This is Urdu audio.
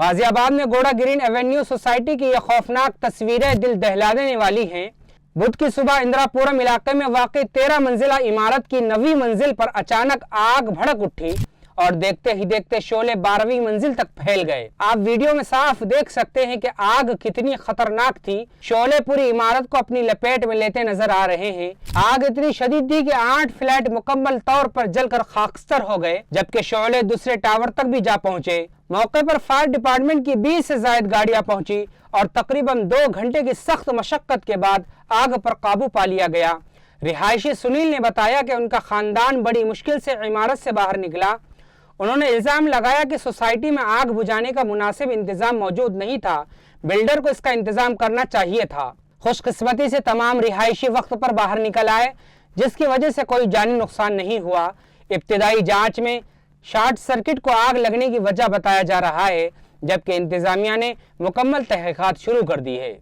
غازی آباد میں گوڑا گرین ایونیو سوسائٹی کی یہ خوفناک تصویریں دل دہلا دینے والی ہیں۔ بدھ کی صبح اندرا پورم علاقے میں واقع 13 منزلہ عمارت کی 9ویں منزل پر اچانک آگ بھڑک اٹھی اور دیکھتے ہی دیکھتے شعلے 12ویں منزل تک پھیل گئے۔ آپ ویڈیو میں صاف دیکھ سکتے ہیں کہ آگ کتنی خطرناک تھی۔ شعلے پوری عمارت کو اپنی لپیٹ میں لیتے نظر آ رہے ہیں۔ آگ اتنی شدید تھی کہ 8 فلیٹ مکمل طور پر جل کر خاکستر ہو گئے، جبکہ شعلے دوسرے ٹاور تک بھی جا پہنچے۔ موقع پر فائر ڈپارٹمنٹ کی 20 سے زائد گاڑیاں پہنچی اور تقریباً 2 گھنٹے کی سخت مشقت کے بعد آگ پر قابو پا لیا گیا۔ رہائشی سنیل نے بتایا کہ ان کا خاندان بڑی مشکل سے عمارت سے باہر نکلا۔ انہوں نے الزام لگایا کہ سوسائٹی میں آگ بجھانے کا مناسب انتظام موجود نہیں تھا، بلڈر کو اس کا انتظام کرنا چاہیے تھا۔ خوش قسمتی سے تمام رہائشی وقت پر باہر نکل آئے، جس کی وجہ سے کوئی جانی نقصان نہیں ہوا۔ ابتدائی جانچ میں شارٹ سرکٹ کو آگ لگنے کی وجہ بتایا جا رہا ہے، جبکہ انتظامیہ نے مکمل تحقیقات شروع کر دی ہے۔